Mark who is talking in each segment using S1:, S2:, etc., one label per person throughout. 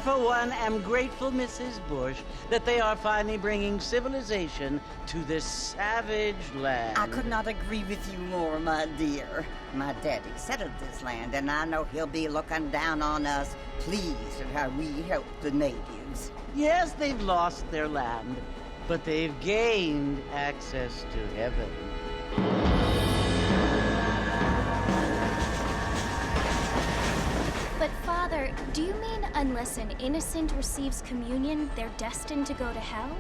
S1: for one, am grateful, Mrs. Bush, that they are finally bringing civilization to this savage land.
S2: I could not agree with you more, my dear. My daddy settled this land, and I know he'll be looking down on us, pleased at how we help the natives.
S1: Yes, they've lost their land, but they've gained access to heaven.
S3: But Father, do you mean unless an innocent receives communion, they're destined to go to hell?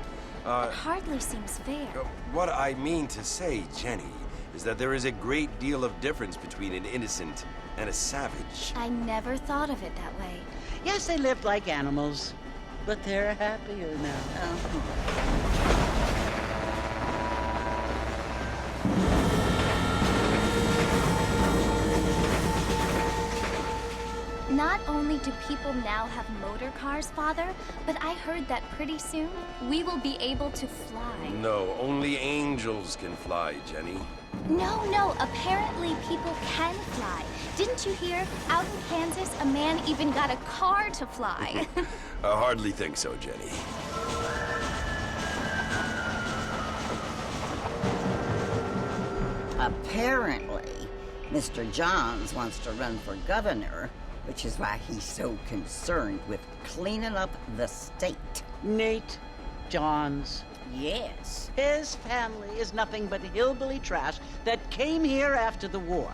S3: It hardly seems fair.
S4: What I mean to say, Jenny, is that there is a great deal of difference between an innocent and a savage.
S3: I never thought of it that way.
S1: Yes, they lived like animals, but they're happier now.
S3: Not only do people now have motor cars, Father, but I heard that pretty soon we will be able to fly.
S4: No, only angels can fly, Jenny.
S3: No, apparently people can fly. Didn't you hear? Out in Kansas, a man even got a car to fly.
S4: I hardly think so, Jenny.
S2: Apparently, Mr. Johns wants to run for governor, which is why he's so concerned with cleaning up the state.
S1: Nate Johns.
S2: Yes.
S1: His family is nothing but hillbilly trash that came here after the war.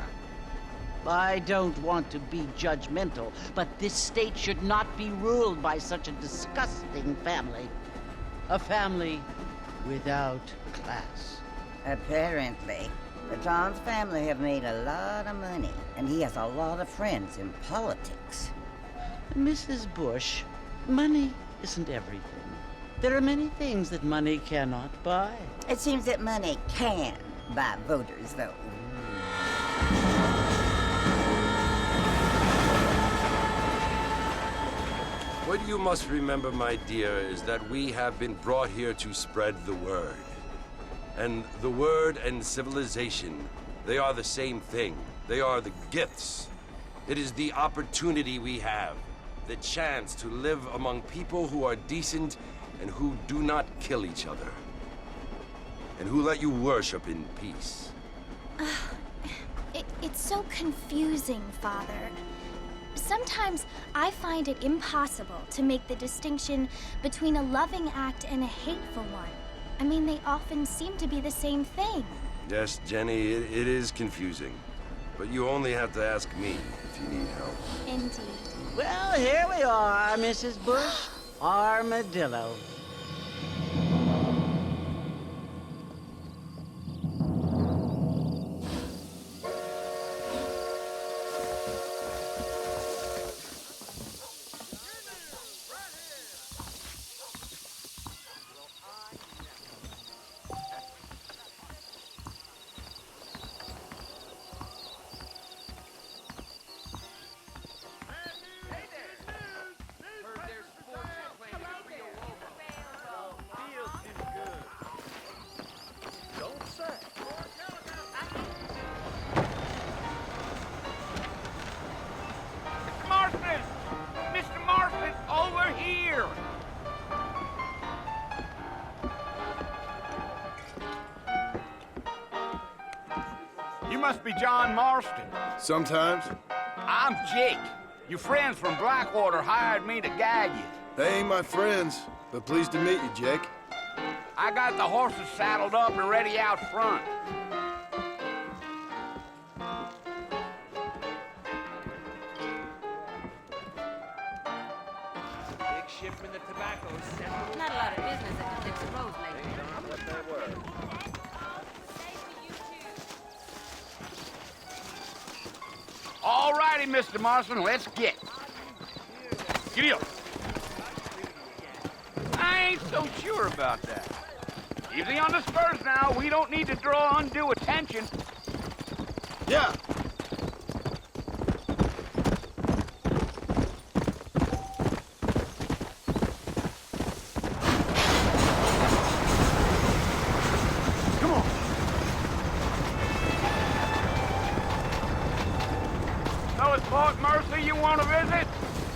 S1: I don't want to be judgmental, but this state should not be ruled by such a disgusting family. A family without class.
S2: Apparently, the Johns family have made a lot of money, and he has a lot of friends in politics.
S1: Mrs. Bush, money isn't everything. There are many things that money cannot buy.
S2: It seems that money can buy voters, though.
S4: What you must remember, my dear, is that we have been brought here to spread the word. And the word and civilization, they are the same thing. They are the gifts. It is the opportunity we have, the chance to live among people who are decent and who do not kill each other, and who let you worship in peace.
S3: It's so confusing, Father. Sometimes I find it impossible to make the distinction between a loving act and a hateful one. I mean, they often seem to be the same thing.
S4: Yes, Jenny, it is confusing. But you only have to ask me if you need help.
S3: Indeed.
S1: Well, here we are, Mrs. Bush. Armadillo.
S5: You must be John Marston.
S6: Sometimes.
S5: I'm Jake. Your friends from Blackwater hired me to guide you.
S6: They ain't my friends, but pleased to meet you, Jake.
S5: I got the horses saddled up and ready out front.
S7: Big shipment of tobacco settled.
S8: Not a lot of business at the Dixon Rose lately.
S5: All righty, Mr. Marston, let's get. Giddy up. I ain't so sure about that. Easy on the spurs now. We don't need to draw undue attention.
S6: Yeah.
S5: Come on. So it's Fort Mercy you want to visit?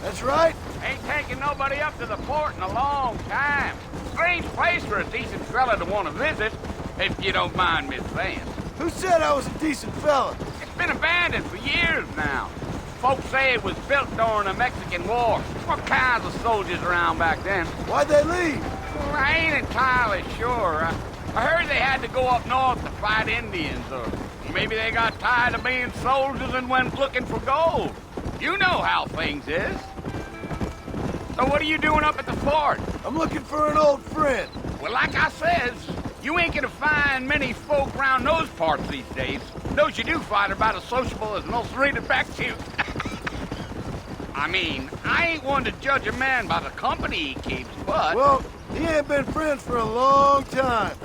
S6: That's right.
S5: Ain't taken nobody up to the fort in a long time. Strange place for a decent fella to want to visit, if you don't mind me saying.
S6: Who said I was a decent fella?
S5: It's been abandoned for years now. Folks say it was built during the Mexican War. What kinds of soldiers around back then?
S6: Why'd they leave?
S5: Well, I ain't entirely sure. I heard they had to go up north to fight Indians, or maybe they got tired of being soldiers and went looking for gold. You know how things is. So what are you doing up at the fort?
S6: I'm looking for an old friend.
S5: Well, like I says, you ain't gonna find many folk around those parts these days. Those you do find are about as sociable as most rated back to you. I mean, I ain't one to judge a man by the company he keeps, but...
S6: Well, he ain't been friends for a long time.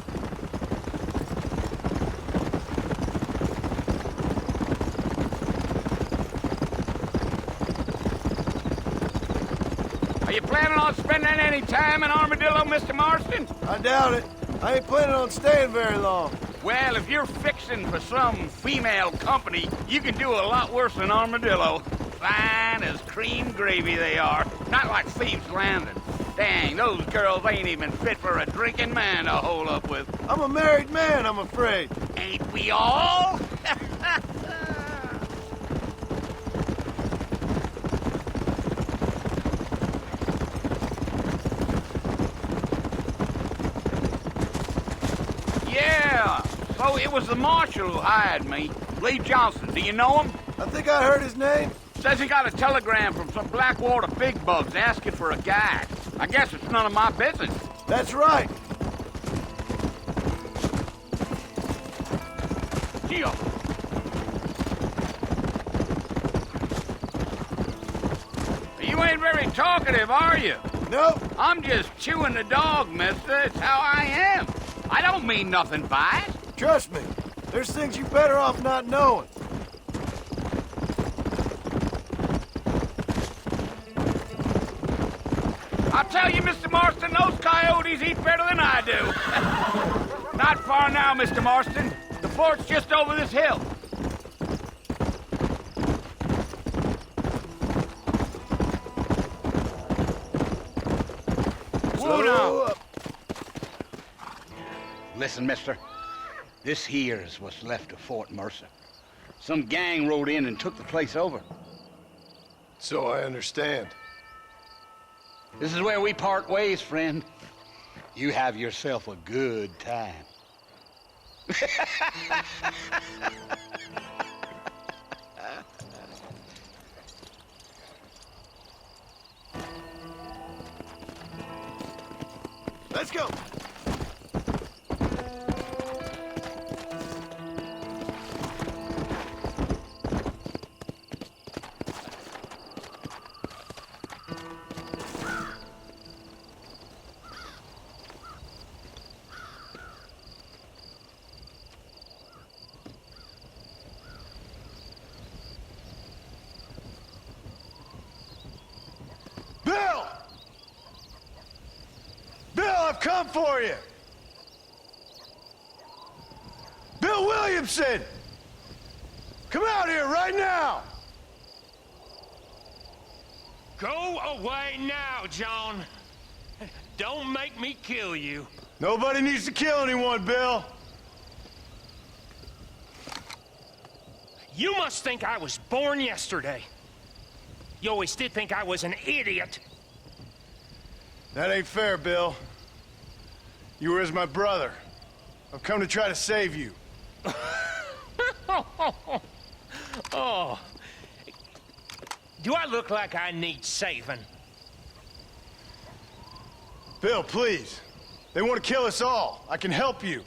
S5: Are you planning on spending any time in Armadillo, Mr. Marston?
S6: I doubt it. I ain't planning on staying very long.
S5: Well, if you're fixing for some female company, you can do a lot worse than Armadillo. Fine as cream gravy they are. Not like Thieves' Landing. Dang, those girls ain't even fit for a drinking man to hole up with.
S6: I'm a married man, I'm afraid.
S5: Ain't we all? Yeah, so it was the marshal who hired me. Lee Johnson, do you know him?
S6: I think I heard his name.
S5: Says he got a telegram from some Blackwater big bugs asking for a guide. I guess it's none of my business.
S6: That's right.
S5: Gio. You ain't very talkative, are you?
S6: Nope.
S5: I'm just chewing the dog, mister. It's how I am. I don't mean nothing by it.
S6: Trust me. There's things you better off not knowing.
S5: I'll tell you, Mr. Marston, those coyotes eat better than I do. Not far now, Mr. Marston. The fort's just over this hill. Whoa, now. Listen, mister. This here is what's left of Fort Mercer. Some gang rode in and took the place over.
S6: So I understand.
S5: This is where we part ways, friend. You have yourself a good time.
S6: Let's go. Bill! Bill, I've come for you! Bill Williamson! Come out here right now!
S9: Go away now, John. Don't make me kill you.
S6: Nobody needs to kill anyone, Bill.
S9: You must think I was born yesterday. You always did think I was an idiot.
S6: That ain't fair, Bill. You were as my brother. I've come to try to save you.
S9: Oh. Do I look like I need saving?
S6: Bill, please. They want to kill us all. I can help you.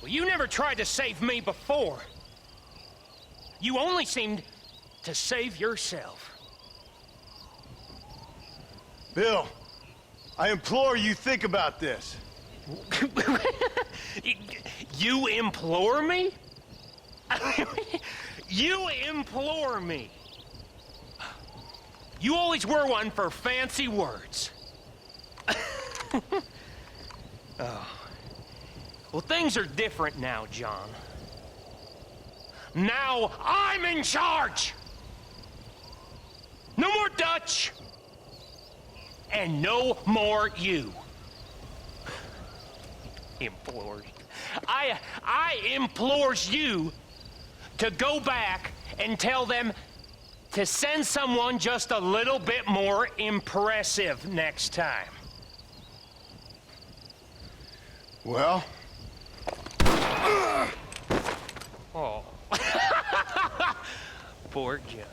S9: Well, you never tried to save me before. You only seemed to save yourself.
S6: Bill, I implore you think about this.
S9: You implore me? You implore me. You always were one for fancy words. Oh. Well, things are different now, John. Now I'm in charge! No more Dutch! And no more you. Implores. I implores you to go back and tell them to send someone just a little bit more impressive next time.
S6: Well?
S9: Oh. Poor John.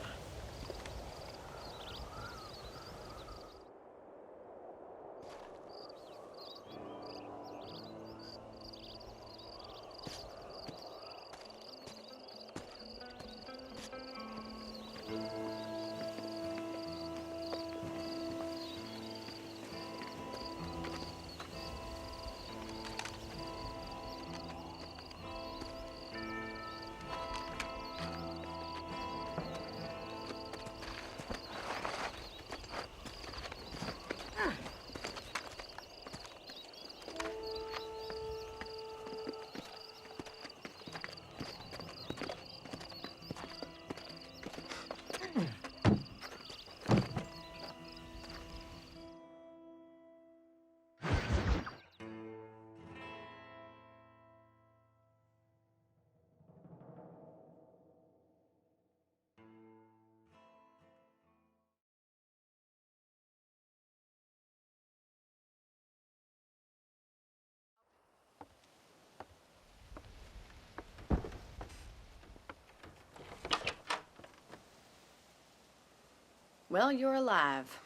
S8: Well, you're alive.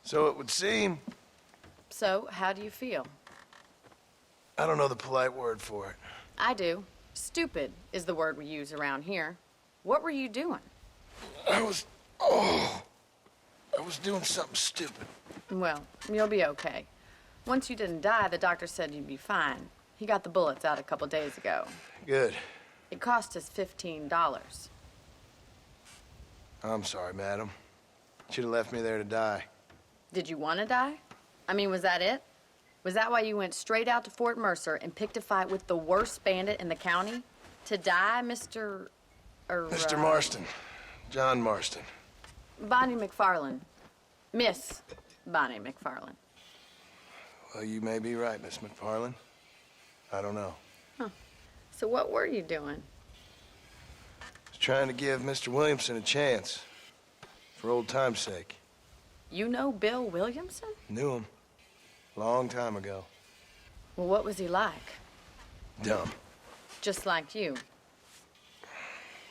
S6: So it would seem.
S8: So, how do you feel?
S6: I don't know the polite word for it.
S8: I do. Stupid is the word we use around here. What were you doing?
S6: I was doing something stupid.
S8: Well, you'll be okay. Once you didn't die, the doctor said you'd be fine. He got the bullets out a couple days ago.
S6: Good.
S8: It cost us $15.
S6: I'm sorry, madam. Should have left me there to die.
S8: Did you want to die? I mean, was that it? Was that why you went straight out to Fort Mercer and picked a fight with the worst bandit in the county? To die, Mr.
S6: Mr. Marston. John Marston.
S8: Bonnie McFarland. Miss Bonnie McFarland.
S6: Well, you may be right, Miss McFarland. I don't know.
S8: Huh. So what were you doing?
S6: I was trying to give Mr. Williamson a chance. For old time's sake.
S8: You know Bill Williamson?
S6: Knew him. Long time ago.
S8: Well, what was he like?
S6: Dumb.
S8: Just like you.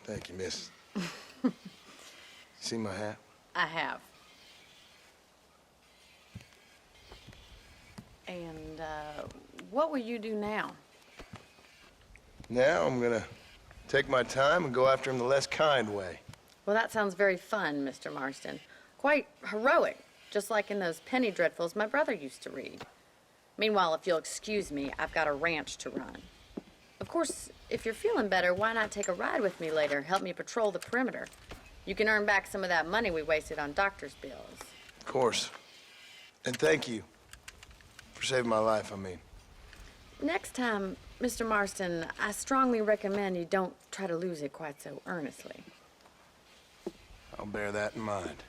S6: Thank you, miss. See my hat?
S8: I have. And, what will you do now?
S6: Now I'm gonna take my time and go after him the less kind way.
S8: Well, that sounds very fun, Mr. Marston. Quite heroic, just like in those penny dreadfuls my brother used to read. Meanwhile, if you'll excuse me, I've got a ranch to run. Of course, if you're feeling better, why not take a ride with me later? Help me patrol the perimeter. You can earn back some of that money we wasted on doctor's bills.
S6: Of course. And thank you. For saving my life, I mean.
S8: Next time, Mr. Marston, I strongly recommend you don't try to lose it quite so earnestly.
S6: I'll bear that in mind.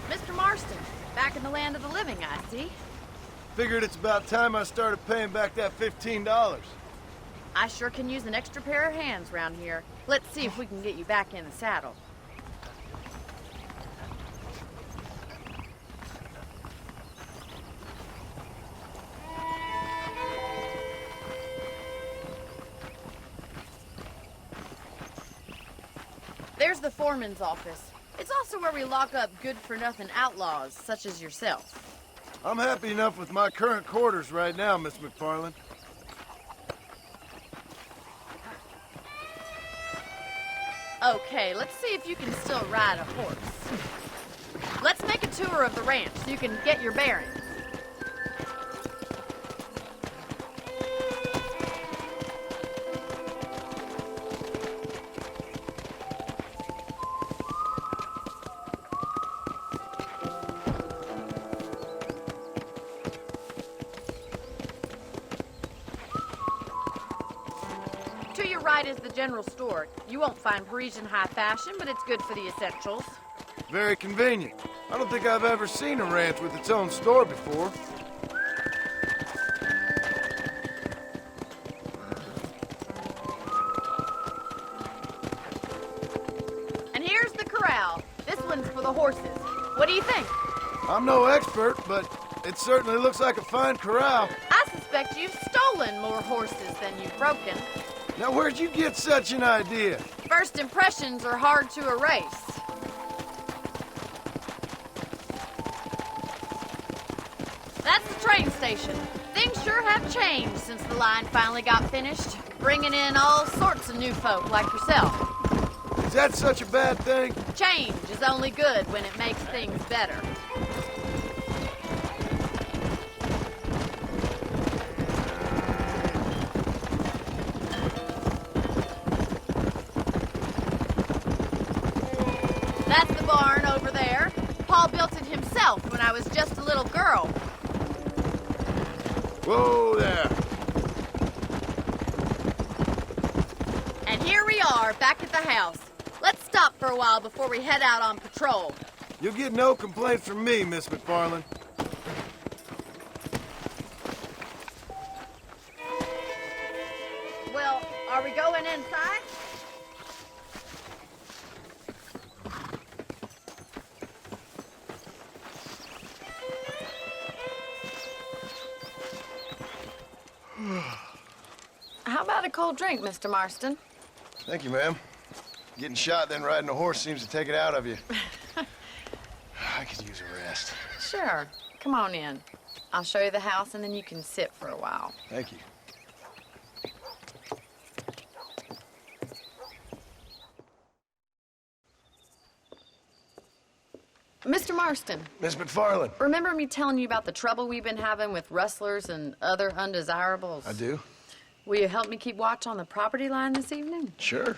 S8: Mr. Marston, back in the land of the living, I see.
S6: Figured it's about time I started paying back that $15.
S8: I sure can use an extra pair of hands around here. Let's see if we can get you back in the saddle. There's the foreman's office. It's also where we lock up good-for-nothing outlaws, such as yourself.
S6: I'm happy enough with my current quarters right now, Miss McFarland.
S8: Okay, let's see if you can still ride a horse. Let's make a tour of the ranch so you can get your bearings. To your right is the general store. You won't find Parisian high fashion, but it's good for the essentials.
S6: Very convenient. I don't think I've ever seen a ranch with its own store before.
S8: And here's the corral. This one's for the horses. What do you think?
S6: I'm no expert, but it certainly looks like a fine corral.
S8: I suspect you've stolen more horses than you've broken.
S6: Now, where'd you get such an idea?
S8: First impressions are hard to erase. That's the train station. Things sure have changed since the line finally got finished, bringing in all sorts of new folk like yourself.
S6: Is that such a bad thing?
S8: Change is only good when it makes things better. That's the barn over there. Paul built it himself when I was just a little girl.
S6: Whoa there.
S8: And here we are, back at the house. Let's stop for a while before we head out on patrol.
S6: You'll get no complaints from me, Miss McFarland.
S8: Well, are we going inside? How about a cold drink, Mr. Marston?
S6: Thank you, ma'am. Getting shot, then riding a horse seems to take it out of you. I could use a rest.
S8: Sure. Come on in. I'll show you the house, and then you can sit for a while.
S6: Thank you.
S8: Mr. Marston,
S6: Miss McFarland.
S8: remember me telling you about the trouble we've been having with rustlers and other undesirables?
S6: I do?
S8: Will you help me keep watch on the property line this evening?
S6: Sure.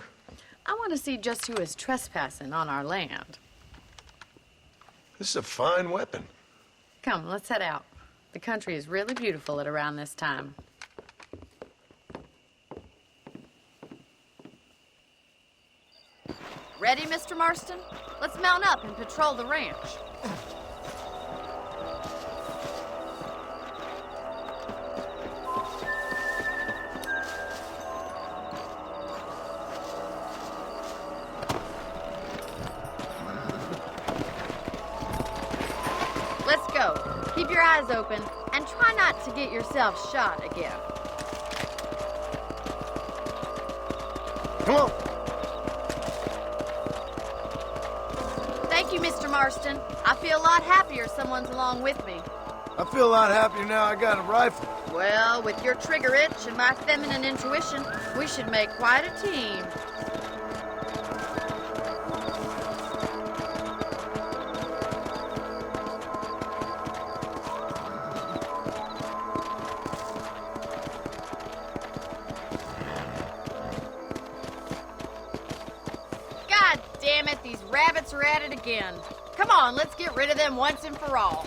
S8: I want to see just who is trespassing on our land.
S6: This is a fine weapon.
S8: Come, let's head out. The country is really beautiful at around this time. Ready, Mr. Marston? Let's mount up and patrol the ranch. Let's go. Keep your eyes open and try not to get yourself shot again.
S6: Come on.
S8: Thank you, Mr. Marston. I feel a lot happier someone's along with me.
S6: I feel a lot happier now I got a rifle.
S8: Well, with your trigger itch and my feminine intuition, we should make quite a team. God damn it, these rabbits are at it again. Come on, let's get rid of them once and for all.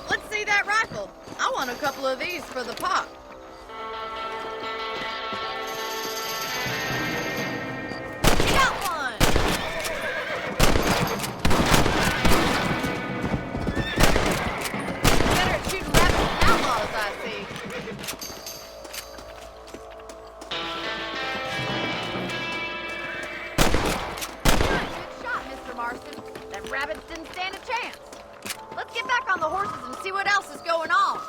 S8: Let's see that rifle. I want a couple of these for the pot. Got one! Better at shooting rabbits than outlaws, I see. Good shot, Mr. Marston. Them rabbits didn't stand a chance. Let's get back on the horses and see what else is going on.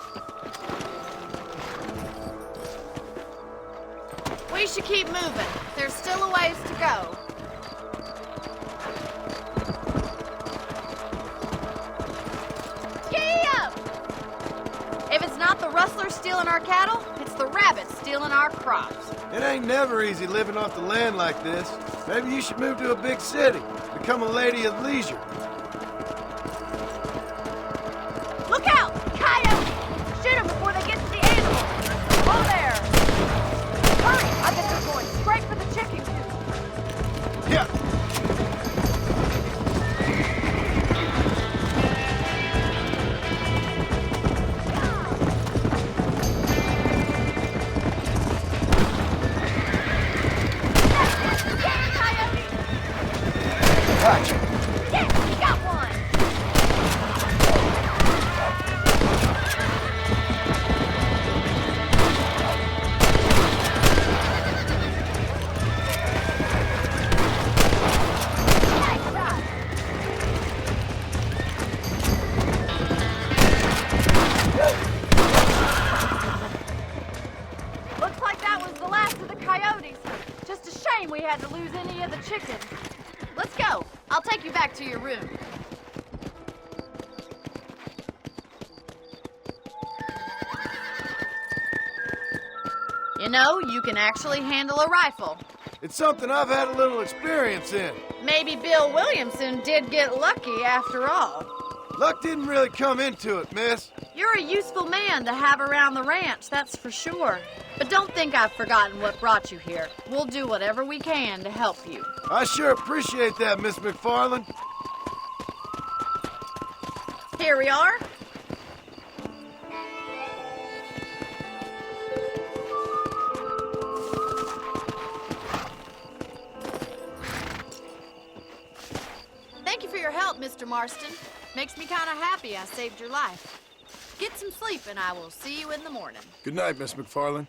S8: We should keep moving. There's still a ways to go. Gee up! If it's not the rustlers stealing our cattle, it's the rabbits stealing our crops.
S6: It ain't never easy living off the land like this. Maybe you should move to a big city. Become a lady of leisure.
S8: Look out! Coyote! Shoot them before they get to the animals! Oh, there! Hurry! I bet they're going straight for the chicken coop.
S6: Yeah. Gotcha.
S8: Yeah, we got one! Nice shot! Looks like that was the last of the coyotes. Just a shame we had to lose any of the chickens. Let's go. I'll take you back to your room. You know, you can actually handle a rifle.
S6: It's something I've had a little experience in.
S8: Maybe Bill Williamson did get lucky after all.
S6: Luck didn't really come into it, miss.
S8: You're a useful man to have around the ranch, that's for sure. But don't think I've forgotten what brought you here. We'll do whatever we can to help you.
S6: I sure appreciate that, Miss McFarland.
S8: Here we are. Thank you for your help, Mr. Marston. Makes me kind of happy I saved your life. Get some sleep and I will see you in the morning.
S6: Good night, Miss McFarland.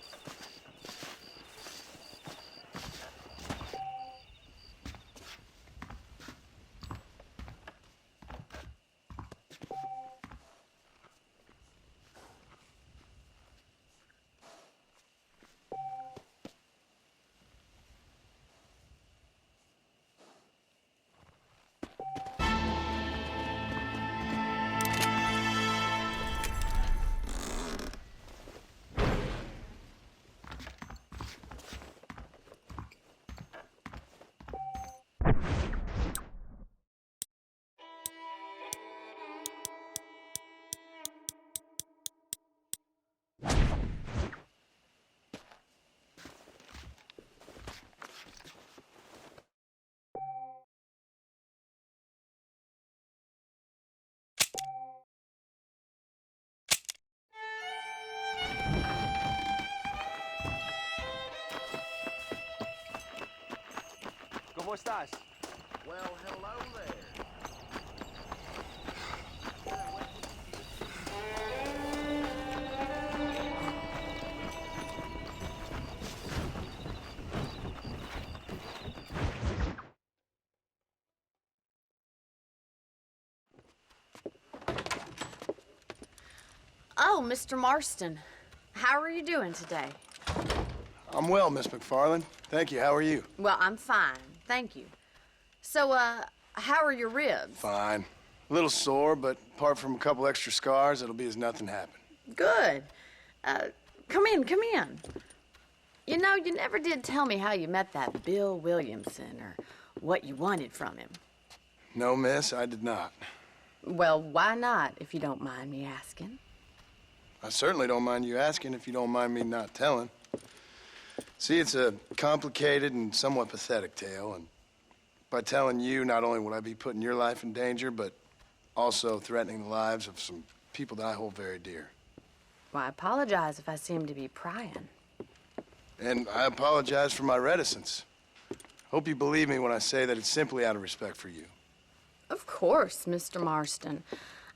S7: ¿Cómo estás?
S10: Well, hello there.
S8: Oh, Mr. Marston. How are you doing today?
S6: I'm well, Miss McFarland. Thank you. How are you?
S8: Well, I'm fine. Thank you. So, how are your ribs?
S6: Fine. A little sore, but apart from a couple extra scars, it'll be as nothing happened.
S8: Good. Come in, come in. You know, you never did tell me how you met that Bill Williamson or what you wanted from him.
S6: No, miss, I did not.
S8: Well, why not, if you don't mind me asking?
S6: I certainly don't mind you asking if you don't mind me not telling. See, it's a complicated and somewhat pathetic tale, and by telling you, not only would I be putting your life in danger, but also threatening the lives of some people that I hold very dear.
S8: Well, I apologize if I seem to be prying.
S6: And I apologize for my reticence. Hope you believe me when I say that it's simply out of respect for you.
S8: Of course, Mr. Marston.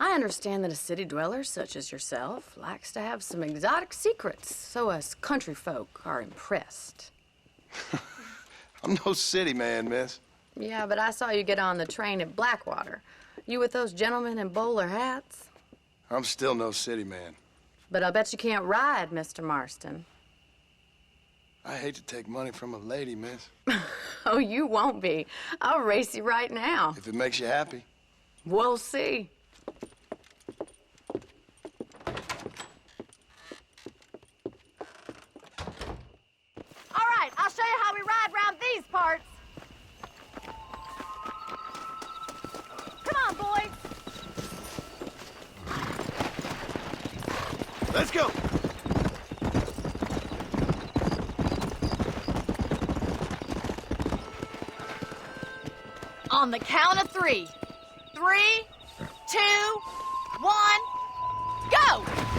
S8: I understand that a city dweller such as yourself likes to have some exotic secrets, so us country folk are impressed.
S6: I'm no city man, miss.
S8: Yeah, but I saw you get on the train at Blackwater. You with those gentlemen in bowler hats?
S6: I'm still no city man.
S8: But I bet you can't ride, Mr. Marston.
S6: I hate to take money from a lady, miss.
S8: Oh, you won't be. I'll race you right now.
S6: If it makes you happy.
S8: We'll see. parts. Come on, boys.
S6: Let's go.
S8: On the count of 3. 3, 2, 1.